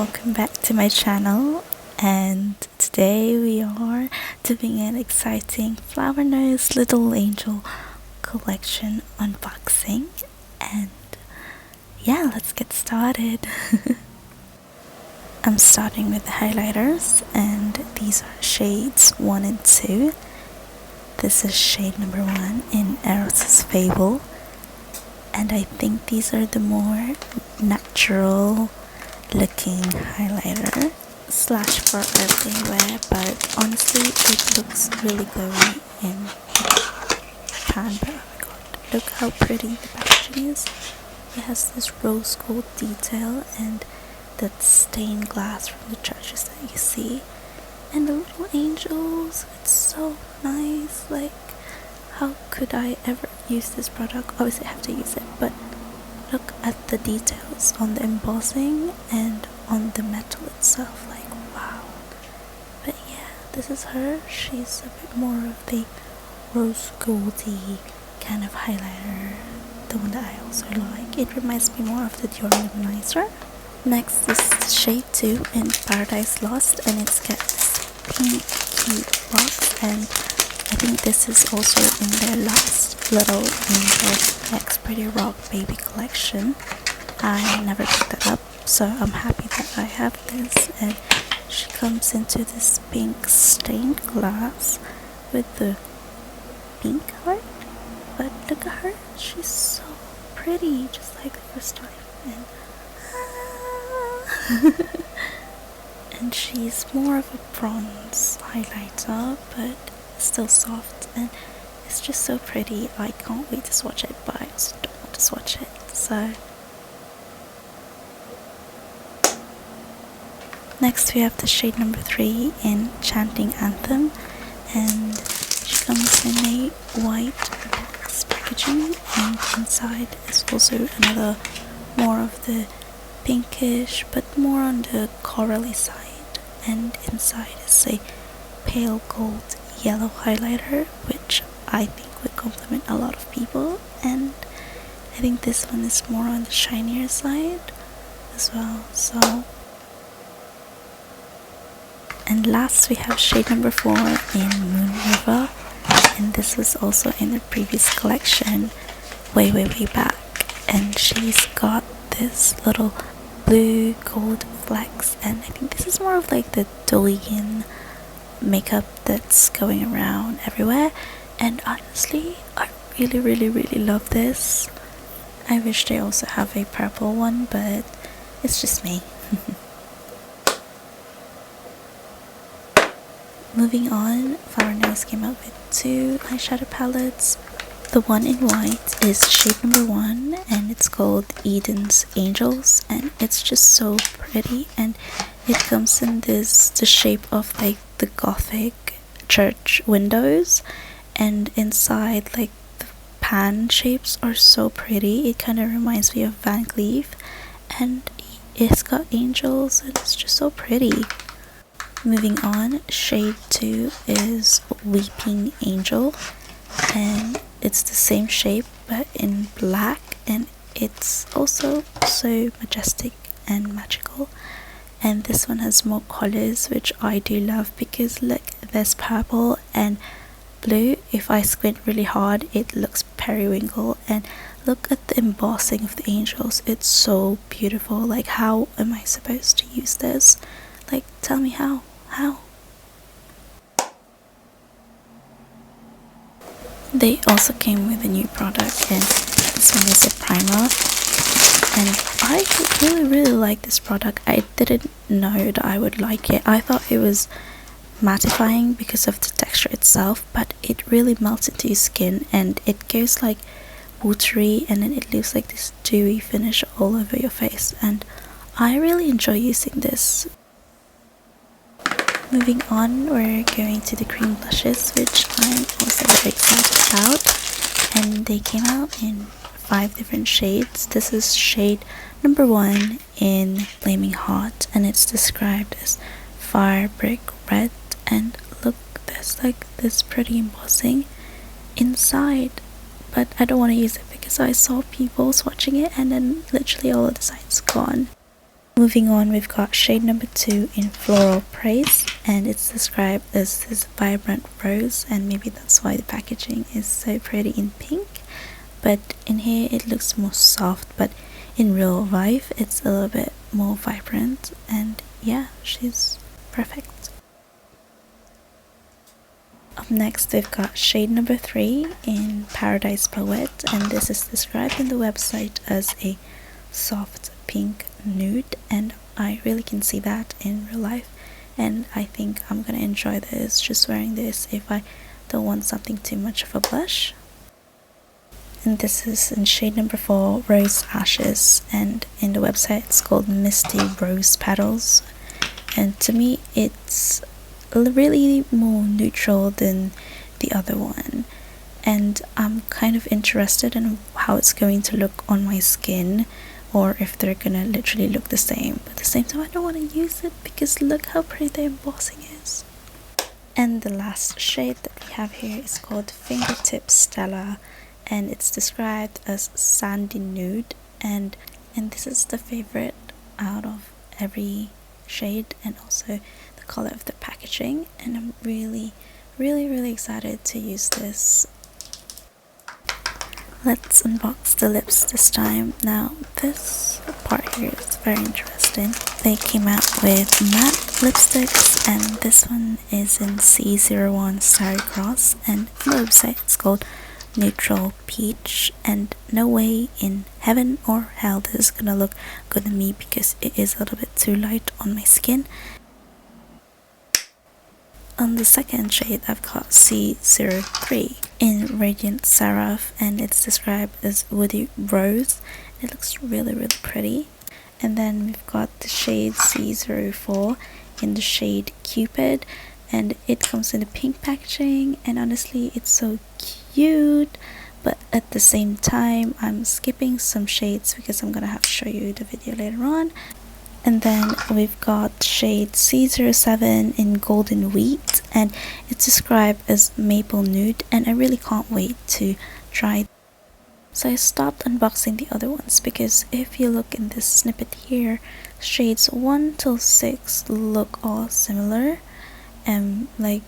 welcome back to my channel, and today we are doing an exciting Flower Nose Little Angel collection unboxing. And yeah, let's get started. I'm starting with the highlighters, and these are shades 1 and 2. This is shade number 1 in Eros' Fable, and I think these are the more natural looking highlighter slash for everywhere, but honestly it looks really glowy in pan. But oh my god, look how pretty the packaging is. It has this rose gold detail and that stained glass from the churches that you see, and the little angels. It's so nice. Like, how could I ever use this product? Obviously I have to use it, but look at the details on the embossing and on the metal itself. Like, wow. But yeah, this is her. She's a bit more of the rose goldy kind of highlighter, the one that I also like. It reminds me more of the Dior Luminizer. Next is shade 2 in Paradise Lost, and it's got this pink cute box, and I think this is also in their last Little Angels X Pretty Rock Baby collection. I never picked it up, so I'm happy that I have this. And she comes into this pink stained glass with the pink heart. But look at her, she's so pretty, just like the first time. And she's more of a bronze highlighter, but still soft, and it's just so pretty. I can't wait to swatch it, but I also don't want to swatch it. So next we have the shade number 3 in Chanting Anthem, and she comes in a white box packaging, and inside is also another more of the pinkish but more on the corally side, and inside is a pale gold yellow highlighter, which I think would complement a lot of people. And I think this one is more on the shinier side as well. So, and last we have shade number 4 in Moon River, and this was also in the previous collection way back, and she's got this little blue gold flecks, and I think this is more of like the Dolian makeup that's going around everywhere. And honestly, I really love this. I wish they also have a purple one, but it's just me. Moving on, Flower Nose came out with 2 eyeshadow palettes. The one in white is shade number 1, and it's called Eden's Angels, and it's just so pretty, and it comes in the shape of like the Gothic church windows, and inside like the pan shapes are so pretty. It kind of reminds me of Van Cleef, and it's got angels, and it's just so pretty. Moving on, shade 2 is Weeping Angel, and it's the same shape but in black, and it's also so majestic and magical. And this one has more colors, which I do love, because look, there's purple and blue. If I squint really hard, it looks periwinkle. And look at the embossing of the angels, it's so beautiful. Like, how am I supposed to use this? Like, tell me how? They also came with a new product, and this one is a primer, and I really like this product. I didn't know that I would like it. I thought it was mattifying because of the texture itself, but it really melts into your skin, and it goes like watery, and then it leaves like this dewy finish all over your face, and I really enjoy using this. Moving on, we're going to the cream blushes, which I'm also very excited about, and they came out in 5 different shades. This is shade number 1 in Flaming Hot, and it's described as Fire Brick Red, and look, there's like this pretty embossing inside, but I don't want to use it because I saw people swatching it and then literally all of the side's gone. Moving on, we've got shade number 2 in Floral Praise, and it's described as this vibrant rose, and maybe that's why the packaging is so pretty in pink. But in here it looks more soft, but in real life it's a little bit more vibrant, and yeah, she's perfect. Up next, we've got shade number 3 in Paradise Poet, and this is described in the website as a soft pink nude, and I really can see that in real life, and I think I'm gonna enjoy this, just wearing this if I don't want something too much of a blush. And this is in shade number 4, Rose Ashes, and in the website it's called Misty Rose Petals, and to me it's really more neutral than the other one, and I'm kind of interested in how it's going to look on my skin, or if they're gonna literally look the same, but at the same time I don't want to use it because look how pretty the embossing is. And the last shade that we have here is called Fingertip Stella, and it's described as sandy nude, and this is the favorite out of every shade, and also the color of the packaging, and I'm really excited to use this. Let's unbox the lips this time. Now this part here is very interesting. They came out with matte lipsticks, and this one is in C01 Starry Cross, and on the website it's called Neutral Peach, and no way in heaven or hell this is gonna look good on me because it is a little bit too light on my skin. On the second shade, I've got C03 in Radiant Seraph, and it's described as Woody Rose. It looks really pretty. And then we've got the shade C04 in the shade Cupid, and it comes in a pink packaging, and honestly it's so cute, but at the same time I'm skipping some shades because I'm gonna have to show you the video later on. And then we've got shade C07 in Golden Wheat, and it's described as Maple Nude, and I really can't wait to try. So I stopped unboxing the other ones because if you look in this snippet here, shades 1 till 6 look all similar, and like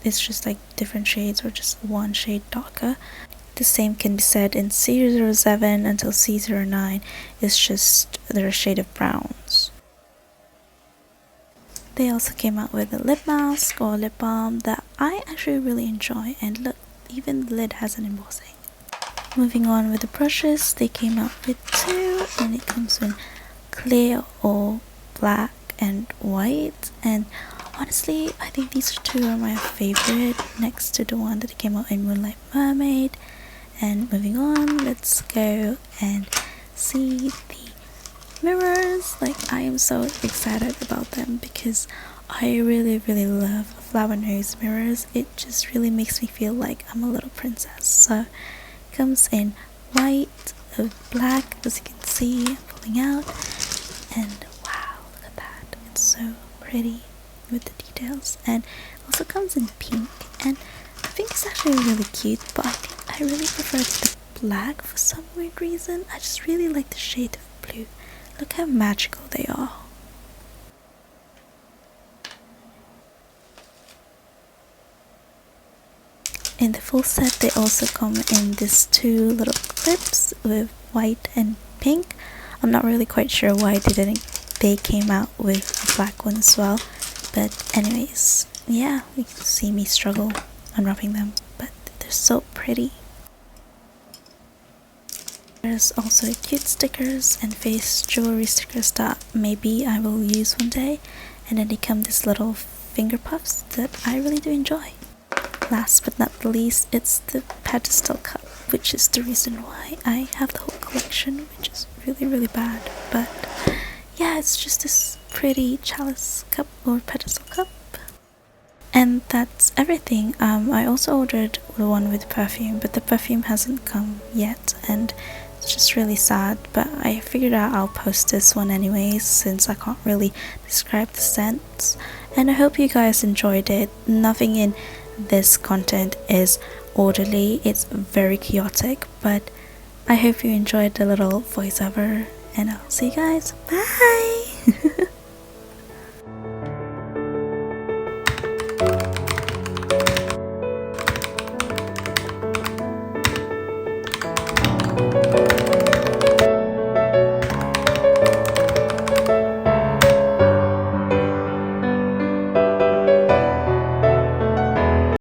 it's just like different shades or just one shade darker. The same can be said in C07 until C09, it's just they're a shade of browns. They also came out with a lip mask or lip balm that I actually really enjoy, and look, even the lid has an embossing. Moving on with the brushes, they came out with 2, and it comes in clear or black and white, and honestly I think these 2 are my favorite next to the one that came out in Moonlight Mermaid. And moving on, let's go and see the mirrors. Like, I am so excited about them because I really love flower nose mirrors. It just really makes me feel like I'm a little princess. So it comes in white, black, as you can see, pulling out, and wow, look at that, it's so pretty with the details. And it also comes in pink, and I think it's actually really cute, but I think I really prefer the black for some weird reason. I just really like the shade of blue. Look how magical they are. In the full set, they also come in these 2 little clips with white and pink. I'm not really quite sure why they came out with a black one as well, but anyways, yeah, you can see me struggle unwrapping them, but they're so pretty. There's also cute stickers and face jewelry stickers that maybe I will use one day, and then they come these little finger puffs that I really do enjoy. Last but not the least, it's the pedestal cup, which is the reason why I have the whole collection, which is really bad, but yeah, it's just this pretty chalice cup or pedestal cup. And that's everything. I also ordered the one with perfume, but the perfume hasn't come yet, and it's just really sad, but I figured out I'll post this one anyways since I can't really describe the scents. And I hope you guys enjoyed it. Nothing in this content is orderly, it's very chaotic, but I hope you enjoyed the little voiceover, and I'll see you guys. Bye!